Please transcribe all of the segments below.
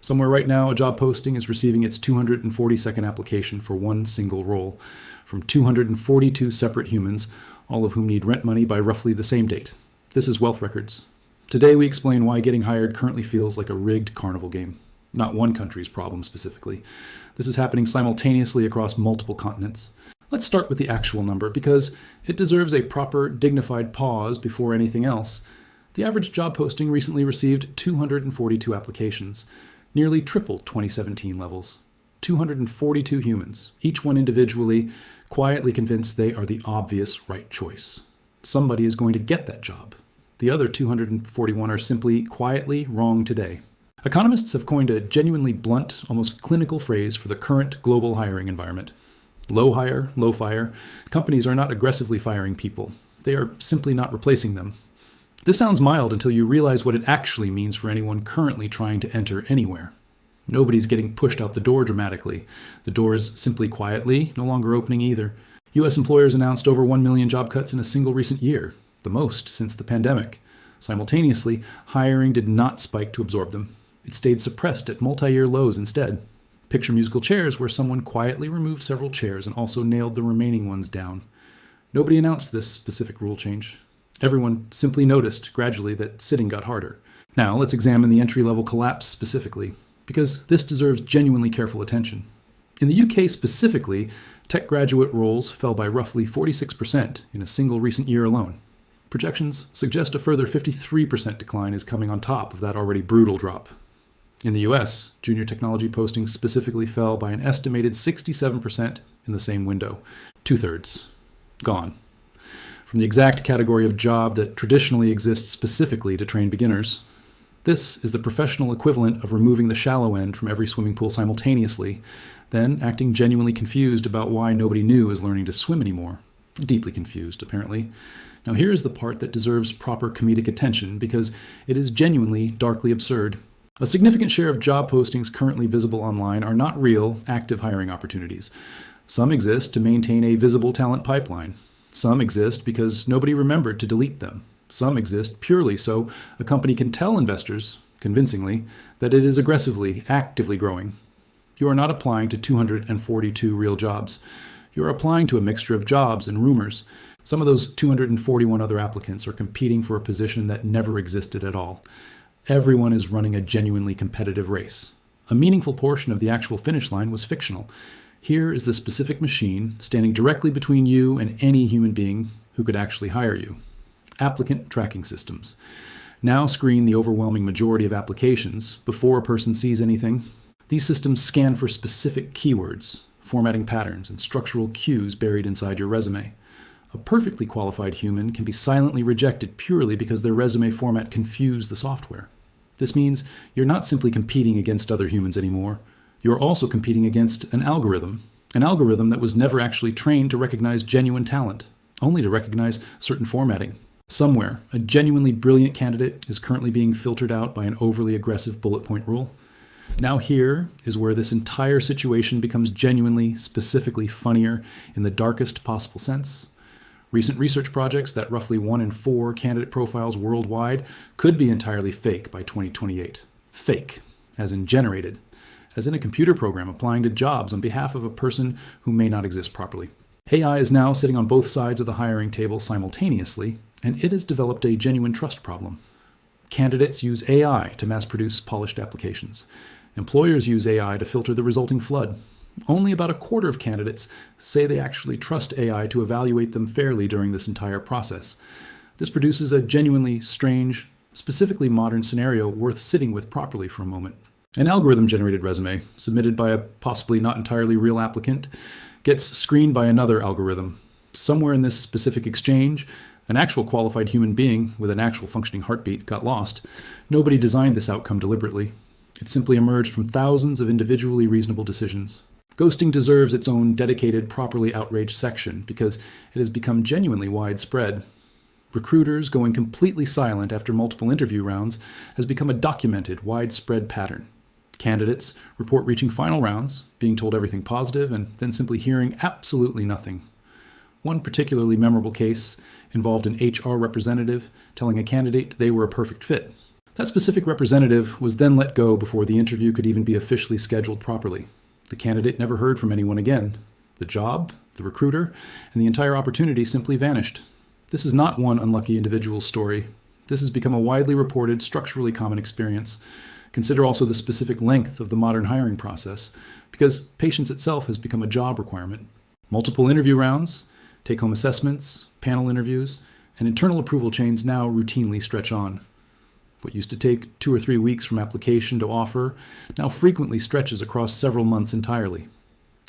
Somewhere right now, a job posting is receiving its 242nd application for one single role from 242 separate humans, all of whom need rent money by roughly the same date. This is Wealth Records. Today we explain why getting hired currently feels like a rigged carnival game. Not one country's problem specifically. This is happening simultaneously across multiple continents. Let's start with the actual number because it deserves a proper, dignified pause before anything else. The average job posting recently received 242 applications, nearly triple 2017 levels. 242 humans, each one individually, quietly convinced they are the obvious right choice. Somebody is going to get that job. The other 241 are simply quietly wrong today. Economists have coined a genuinely blunt, almost clinical phrase for the current global hiring environment. Low hire, low fire. Companies are not aggressively firing people. They are simply not replacing them. This sounds mild until you realize what it actually means for anyone currently trying to enter anywhere. Nobody's getting pushed out the door dramatically. The door is simply quietly no longer opening either. U.S. employers announced over 1 million job cuts in a single recent year, the most since the pandemic. Simultaneously, hiring did not spike to absorb them. It stayed suppressed at multi-year lows instead. Picture musical chairs where someone quietly removed several chairs and also nailed the remaining ones down. Nobody announced this specific rule change. Everyone simply noticed gradually that sitting got harder. Now let's examine the entry-level collapse specifically, because this deserves genuinely careful attention. In the UK specifically, tech graduate roles fell by roughly 46% in a single recent year alone. Projections suggest a further 53% decline is coming on top of that already brutal drop. In the US, junior technology postings specifically fell by an estimated 67% in the same window. 2/3. Gone. From the exact category of job that traditionally exists specifically to train beginners. This is the professional equivalent of removing the shallow end from every swimming pool simultaneously, then acting genuinely confused about why nobody new is learning to swim anymore. Deeply confused, apparently. Now here's the part that deserves proper comedic attention because it is genuinely darkly absurd. A significant share of job postings currently visible online are not real, active hiring opportunities. Some exist to maintain a visible talent pipeline. Some exist because nobody remembered to delete them. Some exist purely so a company can tell investors, convincingly, that it is aggressively, actively growing. You are not applying to 242 real jobs. You are applying to a mixture of jobs and rumors. Some of those 241 other applicants are competing for a position that never existed at all. Everyone is running a genuinely competitive race. A meaningful portion of the actual finish line was fictional. Here is the specific machine standing directly between you and any human being who could actually hire you. Applicant tracking systems. Now screen the overwhelming majority of applications before a person sees anything. These systems scan for specific keywords, formatting patterns, and structural cues buried inside your resume. A perfectly qualified human can be silently rejected purely because their resume format confused the software. This means you're not simply competing against other humans anymore. You're also competing against an algorithm that was never actually trained to recognize genuine talent, only to recognize certain formatting. Somewhere, a genuinely brilliant candidate is currently being filtered out by an overly aggressive bullet point rule. Now here is where this entire situation becomes genuinely, specifically funnier in the darkest possible sense. Recent research projects that roughly 1 in 4 candidate profiles worldwide could be entirely fake by 2028. Fake, as in generated, as in a computer program applying to jobs on behalf of a person who may not exist properly. AI is now sitting on both sides of the hiring table simultaneously, and it has developed a genuine trust problem. Candidates use AI to mass-produce polished applications. Employers use AI to filter the resulting flood. Only about a quarter of candidates say they actually trust AI to evaluate them fairly during this entire process. This produces a genuinely strange, specifically modern scenario worth sitting with properly for a moment. An algorithm-generated resume, submitted by a possibly not entirely real applicant, gets screened by another algorithm. Somewhere in this specific exchange, an actual qualified human being with an actual functioning heartbeat got lost. Nobody designed this outcome deliberately. It simply emerged from thousands of individually reasonable decisions. Ghosting deserves its own dedicated, properly outraged section because it has become genuinely widespread. Recruiters going completely silent after multiple interview rounds has become a documented, widespread pattern. Candidates report reaching final rounds, being told everything positive, and then simply hearing absolutely nothing. One particularly memorable case involved an HR representative telling a candidate they were a perfect fit. That specific representative was then let go before the interview could even be officially scheduled properly. The candidate never heard from anyone again. The job, the recruiter, and the entire opportunity simply vanished. This is not one unlucky individual's story. This has become a widely reported, structurally common experience. Consider also the specific length of the modern hiring process, because patience itself has become a job requirement. Multiple interview rounds, take-home assessments, panel interviews, and internal approval chains now routinely stretch on. What used to take 2 or 3 weeks from application to offer now frequently stretches across several months entirely.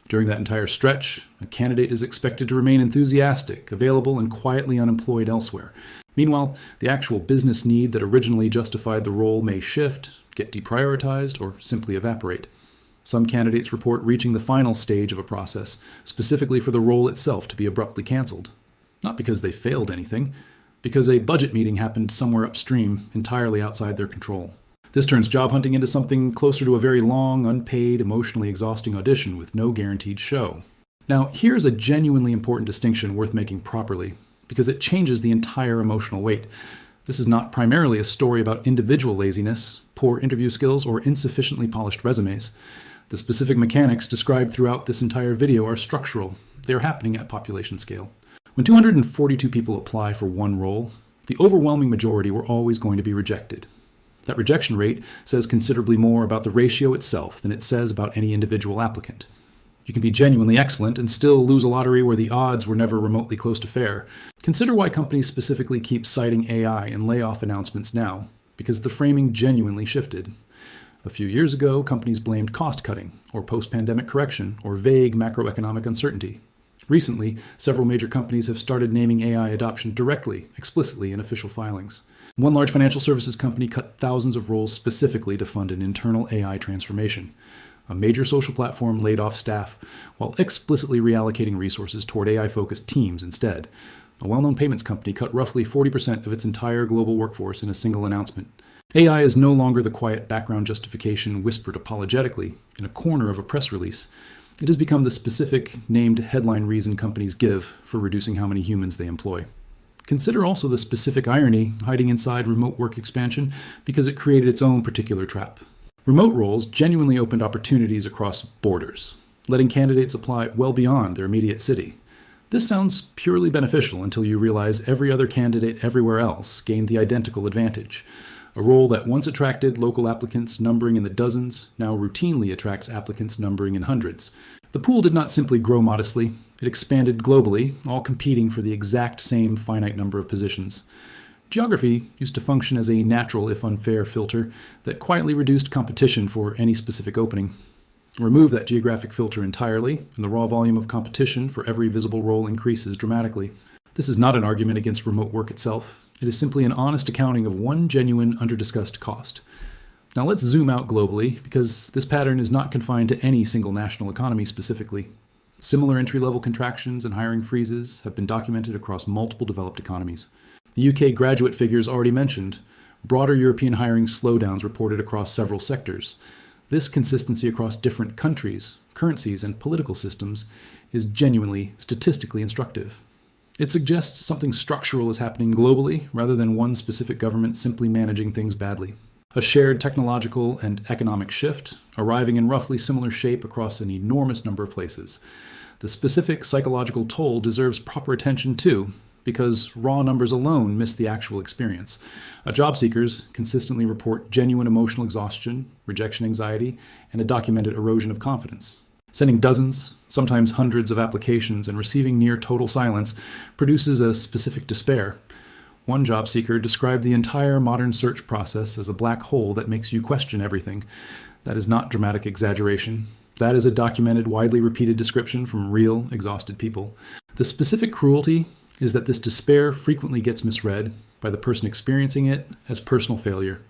During that entire stretch, a candidate is expected to remain enthusiastic, available, and quietly unemployed elsewhere. Meanwhile, the actual business need that originally justified the role may shift, get deprioritized, or simply evaporate. Some candidates report reaching the final stage of a process, specifically for the role itself to be abruptly canceled. Not because they failed anything, because a budget meeting happened somewhere upstream, entirely outside their control. This turns job hunting into something closer to a very long, unpaid, emotionally exhausting audition with no guaranteed show. Now, here's a genuinely important distinction worth making properly, because it changes the entire emotional weight. This is not primarily a story about individual laziness, poor interview skills, or insufficiently polished resumes. The specific mechanics described throughout this entire video are structural. They are happening at population scale. When 242 people apply for one role, the overwhelming majority were always going to be rejected. That rejection rate says considerably more about the ratio itself than it says about any individual applicant. You can be genuinely excellent and still lose a lottery where the odds were never remotely close to fair. Consider why companies specifically keep citing AI in layoff announcements now, because the framing genuinely shifted. A few years ago, companies blamed cost-cutting, or post-pandemic correction, or vague macroeconomic uncertainty. Recently, several major companies have started naming AI adoption directly, explicitly in official filings. One large financial services company cut thousands of roles specifically to fund an internal AI transformation. A major social platform laid off staff while explicitly reallocating resources toward AI-focused teams instead. A well-known payments company cut roughly 40% of its entire global workforce in a single announcement. AI is no longer the quiet background justification whispered apologetically in a corner of a press release. It has become the specific, named headline reason companies give for reducing how many humans they employ. Consider also the specific irony hiding inside remote work expansion, because it created its own particular trap. Remote roles genuinely opened opportunities across borders, letting candidates apply well beyond their immediate city. This sounds purely beneficial until you realize every other candidate everywhere else gained the identical advantage. A role that once attracted local applicants numbering in the dozens now routinely attracts applicants numbering in hundreds. The pool did not simply grow modestly, it expanded globally, all competing for the exact same finite number of positions. Geography used to function as a natural, if unfair, filter that quietly reduced competition for any specific opening. Remove that geographic filter entirely, and the raw volume of competition for every visible role increases dramatically. This is not an argument against remote work itself. It is simply an honest accounting of one genuine, under-discussed cost. Now let's zoom out globally, because this pattern is not confined to any single national economy specifically. Similar entry-level contractions and hiring freezes have been documented across multiple developed economies. The UK graduate figures already mentioned, broader European hiring slowdowns reported across several sectors. This consistency across different countries, currencies, and political systems is genuinely statistically instructive. It suggests something structural is happening globally rather than one specific government simply managing things badly. A shared technological and economic shift, arriving in roughly similar shape across an enormous number of places. The specific psychological toll deserves proper attention too, because raw numbers alone miss the actual experience. Job seekers consistently report genuine emotional exhaustion, rejection anxiety, and a documented erosion of confidence. Sending dozens, sometimes hundreds of applications and receiving near total silence produces a specific despair. One job seeker described the entire modern search process as a black hole that makes you question everything. That is not dramatic exaggeration. That is a documented, widely repeated description from real, exhausted people. The specific cruelty is that this despair frequently gets misread by the person experiencing it as personal failure.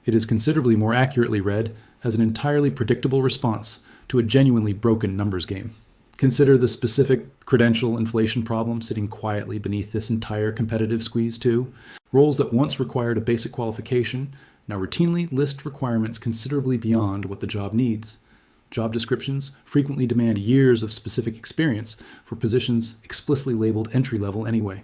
It is considerably more accurately read as an entirely predictable response to a genuinely broken numbers game. Consider the specific credential inflation problem sitting quietly beneath this entire competitive squeeze too. Roles that once required a basic qualification now routinely list requirements considerably beyond what the job needs. Job descriptions frequently demand years of specific experience for positions explicitly labeled entry-level anyway.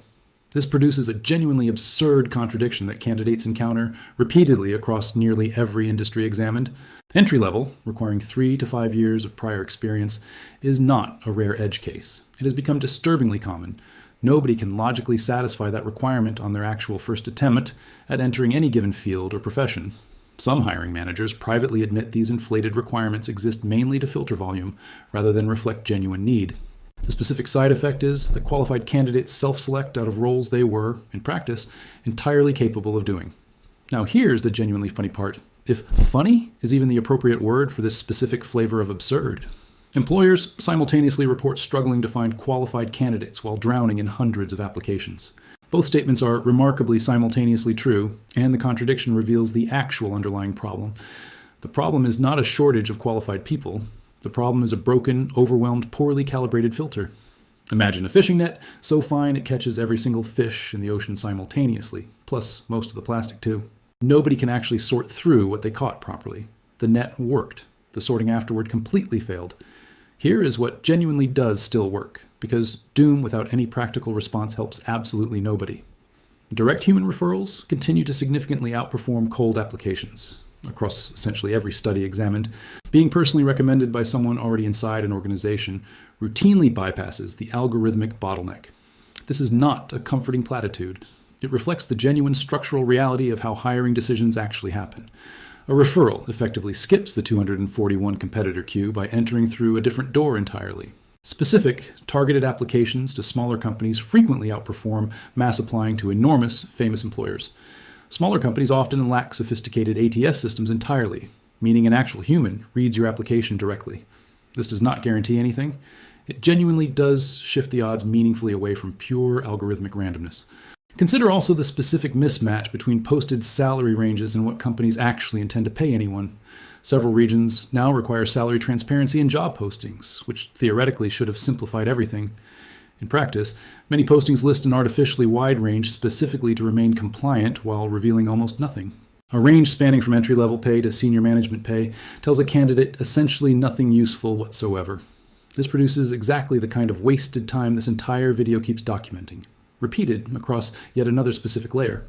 This produces a genuinely absurd contradiction that candidates encounter repeatedly across nearly every industry examined. Entry level, requiring 3 to 5 years of prior experience, is not a rare edge case. It has become disturbingly common. Nobody can logically satisfy that requirement on their actual first attempt at entering any given field or profession. Some hiring managers privately admit these inflated requirements exist mainly to filter volume rather than reflect genuine need. The specific side effect is that qualified candidates self-select out of roles they were, in practice, entirely capable of doing. Now here's the genuinely funny part. If funny is even the appropriate word for this specific flavor of absurd. Employers simultaneously report struggling to find qualified candidates while drowning in hundreds of applications. Both statements are remarkably simultaneously true, and the contradiction reveals the actual underlying problem. The problem is not a shortage of qualified people. The problem is a broken, overwhelmed, poorly calibrated filter. Imagine a fishing net so fine it catches every single fish in the ocean simultaneously, plus most of the plastic too. Nobody can actually sort through what they caught properly. The net worked. The sorting afterward completely failed. Here is what genuinely does still work, because doom without any practical response helps absolutely nobody. Direct human referrals continue to significantly outperform cold applications. Across essentially every study examined, being personally recommended by someone already inside an organization routinely bypasses the algorithmic bottleneck. This is not a comforting platitude. It reflects the genuine structural reality of how hiring decisions actually happen. A referral effectively skips the 241 competitor queue by entering through a different door entirely. Specific, targeted applications to smaller companies frequently outperform mass applying to enormous, famous employers. Smaller companies often lack sophisticated ATS systems entirely, meaning an actual human reads your application directly. This does not guarantee anything. It genuinely does shift the odds meaningfully away from pure algorithmic randomness. Consider also the specific mismatch between posted salary ranges and what companies actually intend to pay anyone. Several regions now require salary transparency in job postings, which theoretically should have simplified everything. In practice, many postings list an artificially wide range specifically to remain compliant while revealing almost nothing. A range spanning from entry-level pay to senior management pay tells a candidate essentially nothing useful whatsoever. This produces exactly the kind of wasted time this entire video keeps documenting, repeated across yet another specific layer.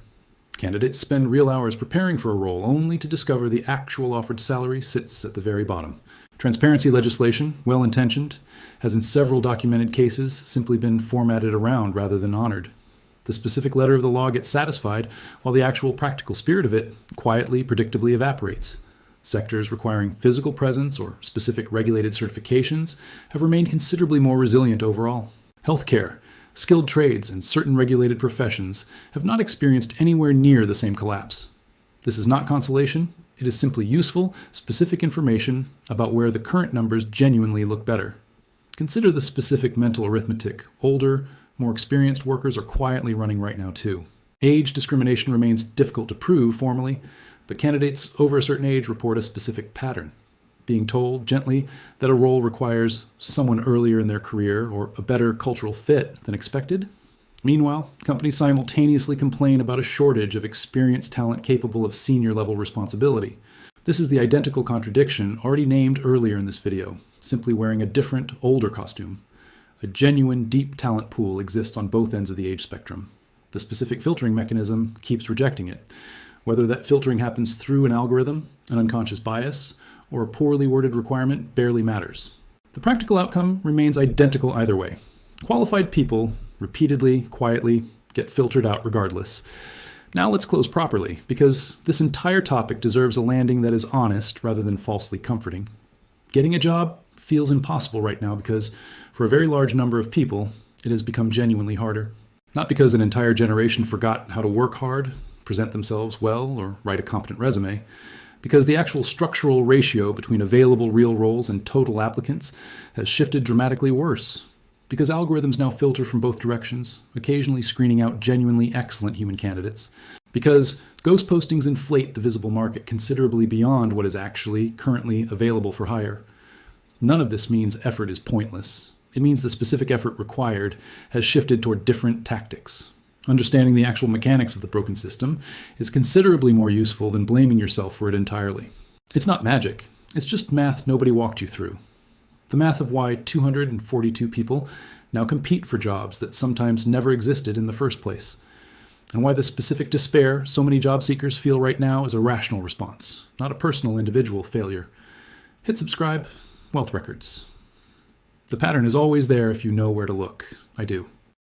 Candidates spend real hours preparing for a role only to discover the actual offered salary sits at the very bottom. Transparency legislation, well-intentioned, has in several documented cases simply been formatted around rather than honored. The specific letter of the law gets satisfied while the actual practical spirit of it quietly, predictably evaporates. Sectors requiring physical presence or specific regulated certifications have remained considerably more resilient overall. Healthcare, skilled trades, and certain regulated professions have not experienced anywhere near the same collapse. This is not consolation. It is simply useful, specific information about where the current numbers genuinely look better. Consider the specific mental arithmetic. Older, more experienced workers are quietly running right now too. Age discrimination remains difficult to prove formally, but candidates over a certain age report a specific pattern. Being told gently that a role requires someone earlier in their career or a better cultural fit than expected. Meanwhile, companies simultaneously complain about a shortage of experienced talent capable of senior-level responsibility. This is the identical contradiction already named earlier in this video, simply wearing a different, older costume. A genuine, deep talent pool exists on both ends of the age spectrum. The specific filtering mechanism keeps rejecting it. Whether that filtering happens through an algorithm, an unconscious bias, or a poorly worded requirement barely matters. The practical outcome remains identical either way. Qualified people repeatedly, quietly, get filtered out regardless. Now let's close properly, because this entire topic deserves a landing that is honest rather than falsely comforting. Getting a job feels impossible right now because, for a very large number of people, it has become genuinely harder. Not because an entire generation forgot how to work hard, present themselves well, or write a competent resume, because the actual structural ratio between available real roles and total applicants has shifted dramatically worse. Because algorithms now filter from both directions, occasionally screening out genuinely excellent human candidates. Because ghost postings inflate the visible market considerably beyond what is actually currently available for hire. None of this means effort is pointless. It means the specific effort required has shifted toward different tactics. Understanding the actual mechanics of the broken system is considerably more useful than blaming yourself for it entirely. It's not magic. It's just math nobody walked you through. the math of why 242 people now compete for jobs that sometimes never existed in the first place, and why the specific despair so many job seekers feel right now is a rational response, not a personal individual failure. Hit subscribe. Wealth Records. The pattern is always there if you know where to look. I do.